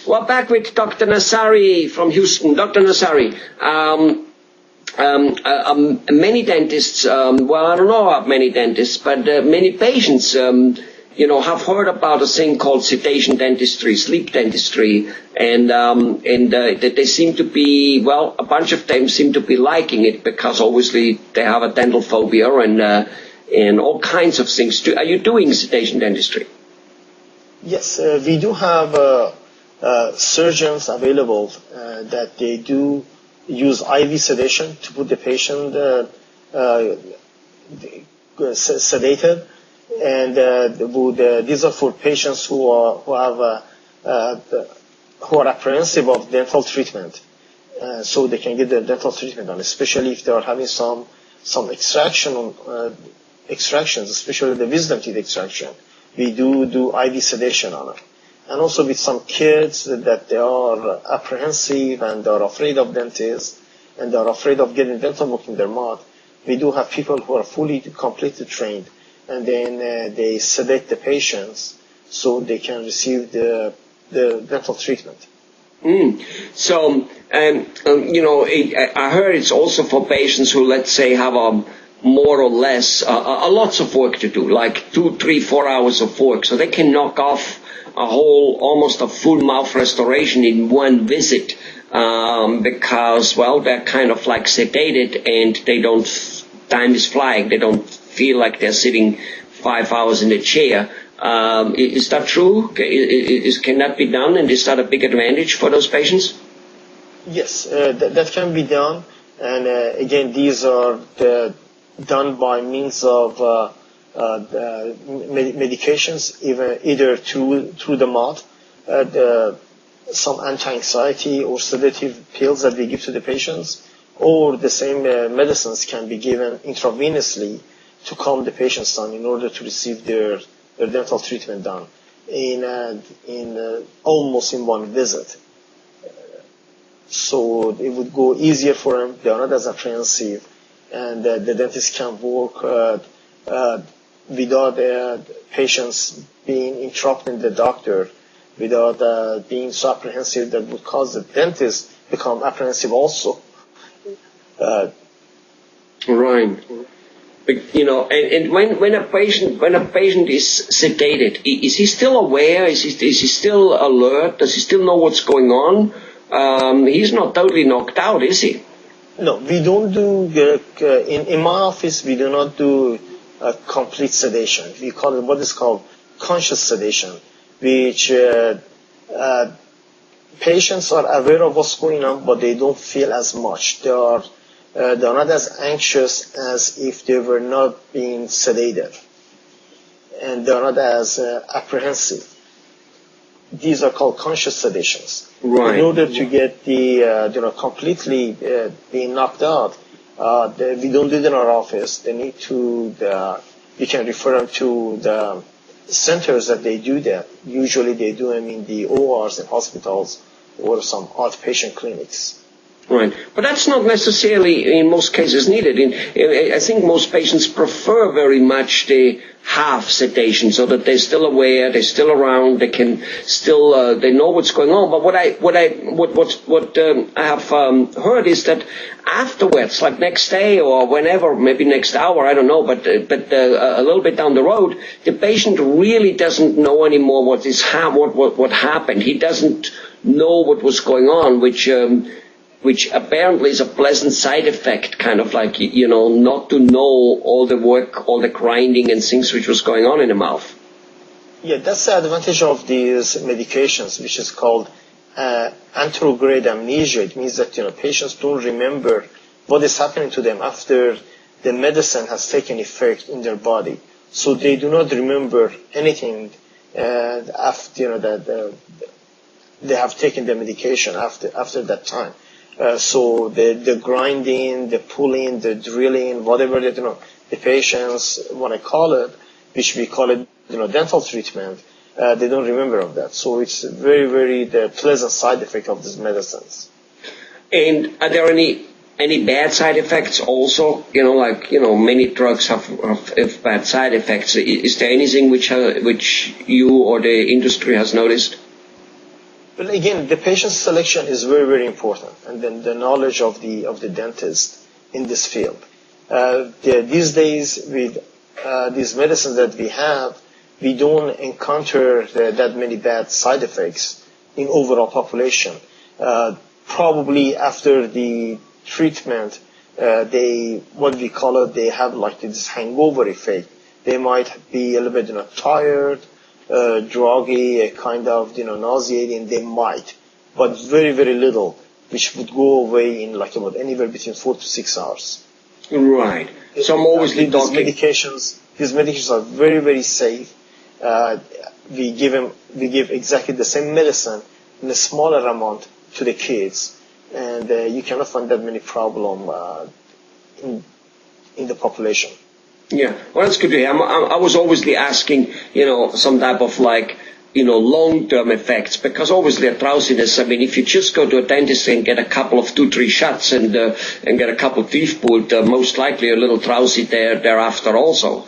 Well, back with Dr. Nazari from Houston. Dr. Nazari, many dentists, well, I don't know about many dentists, but many patients, have heard about a thing called sedation dentistry, sleep dentistry, and they seem to be, well, a bunch of them seem to be liking it because obviously they have a dental phobia and all kinds of things. Are you doing sedation dentistry? Yes, we do have surgeons available that they do use IV sedation to put the patient sedated, and these are for patients who are apprehensive of dental treatment, so they can get the dental treatment done, especially if they are having some extractions, especially the wisdom teeth extraction. We do IV sedation on it. And also with some kids that they are apprehensive and they are afraid of dentists and they are afraid of getting dental work in their mouth, we do have people who are completely trained, and then they sedate the patients so they can receive the dental treatment. So, I heard it's also for patients who, let's say, have more or less a lots of work to do, like 2, 3, 4 hours of work, so they can knock off almost a full mouth restoration in one visit, because, well, they're kind of like sedated and time is flying. They don't feel like they're sitting 5 hours in a chair. Is that true? Can that be done, and is that a big advantage for those patients? Yes, that can be done, and again, these are done by means of medications, either through the mouth, some anti-anxiety or sedative pills that we give to the patients, or the same medicines can be given intravenously to calm the patients down in order to receive their dental treatment done in almost in one visit. So it would go easier for them. They are not as apprehensive, and the dentist can work without patients being interrupting the doctor, without being so apprehensive that would cause the dentist become apprehensive also. Right. And when a patient is sedated, is he still aware? Is he still alert? Does he still know what's going on? He's not totally knocked out, is he? No, we don't do, in my office, we do not do complete sedation. We call it what is called conscious sedation, which patients are aware of what's going on, but they don't feel as much. They're not as anxious as if they were not being sedated, and they're not as apprehensive. These are called conscious sedations. Right. In order to get the completely being knocked out, we don't do it in our office. They need to. You can refer them to the centers that they do that. Usually, they do them in the ORs in hospitals or some outpatient clinics. Right, but that's not necessarily in most cases needed. I think most patients prefer very much the half sedation, so that they're still aware, they're still around, they can still they know what's going on. But what I have heard is that afterwards, like next day or whenever, maybe next hour, I don't know, but a little bit down the road, the patient really doesn't know anymore what happened. He doesn't know what was going on, which apparently is a pleasant side effect, kind of like, not to know all the work, all the grinding and things which was going on in the mouth. Yeah, that's the advantage of these medications, which is called anterograde amnesia. It means that, patients don't remember what is happening to them after the medicine has taken effect in their body. So they do not remember anything after, that they have taken the medication after that time. So the grinding, the pulling, the drilling, whatever the patients want to call it, which we call it dental treatment, they don't remember of that. So it's very, very the pleasant side effect of these medicines. And are there any bad side effects also? Many drugs have bad side effects. Is there anything which you or the industry has noticed? But again, the patient selection is very, very important, and then the knowledge of the dentist in this field. These days, with these medicines that we have, we don't encounter that many bad side effects in overall population. Probably after the treatment, what we call it, they have like this hangover effect. They might be a little bit, tired, druggy, kind of, nauseating. They might, but very, very little, which would go away in like about anywhere between 4 to 6 hours. Right. So I'm always these medications are very, very safe. We give exactly the same medicine in a smaller amount to the kids, and you cannot find that many problem in the population. Yeah, well, that's good to hear. I was obviously asking, some type of long-term effects, because obviously a drowsiness, if you just go to a dentist and get a couple of 2-3 shots and get a couple of teeth pulled, most likely a little drowsy thereafter also.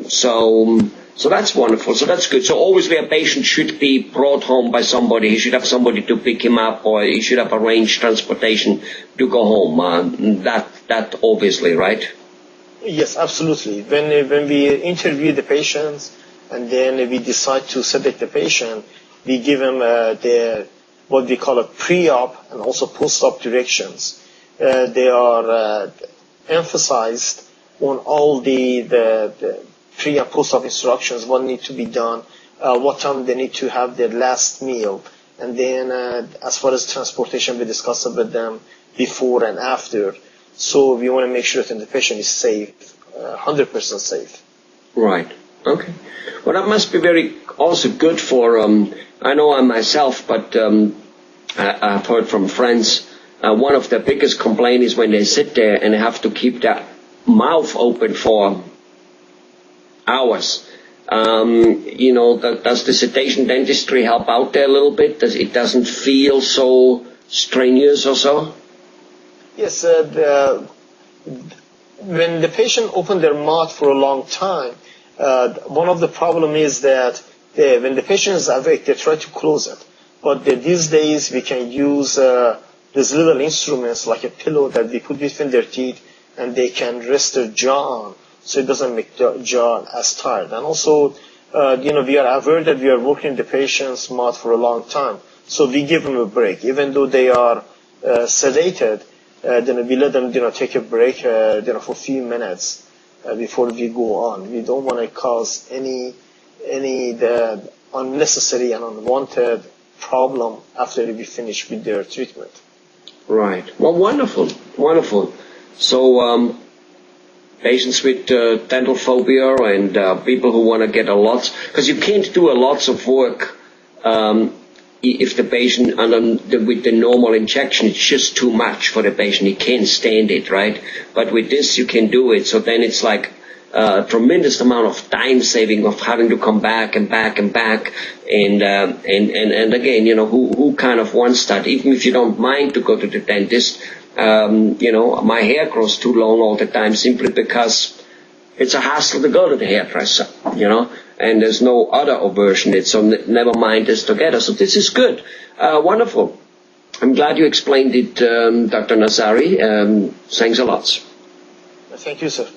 So that's wonderful. So that's good. So obviously a patient should be brought home by somebody. He should have somebody to pick him up, or he should have arranged transportation to go home. That obviously, right? Yes, absolutely. When we interview the patients and then we decide to sedate the patient, we give them what we call a pre-op and also post-op directions. They are emphasized on all the pre- and post-op instructions, what needs to be done, what time they need to have their last meal, and then as far as transportation, we discuss it with them before and after. So we want to make sure that the patient is safe, 100% safe. Right. Okay. Well, that must be also good for, I know I myself, but I've heard from friends, one of the biggest complaints is when they sit there and they have to keep their mouth open for hours. Does the sedation dentistry help out there a little bit? It doesn't feel so strenuous or so? Yes, when the patient open their mouth for a long time, one of the problem is that when the patient is awake, they try to close it. But these days we can use these little instruments like a pillow that we put between their teeth, and they can rest their jaw on, so it doesn't make the jaw as tired. And also, we are aware that we are working the patient's mouth for a long time, so we give them a break. Even though they are sedated, then we let them, take a break, for a few minutes before we go on. We don't want to cause any the unnecessary and unwanted problem after we finish with their treatment. Right. Well, wonderful, wonderful. So, patients with dental phobia and people who want to get a lot, because you can't do a lots of work if the patient with the normal injection, it's just too much for the patient. He can't stand it, right? But with this, you can do it. So then it's like a tremendous amount of time saving of having to come back and back and back. And again, who kind of wants that? Even if you don't mind to go to the dentist, my hair grows too long all the time simply because it's a hassle to go to the hairdresser, and there's no other aversion. So never mind this together. So this is good. Wonderful. I'm glad you explained it, Dr. Nazari. Thanks a lot. Thank you, sir.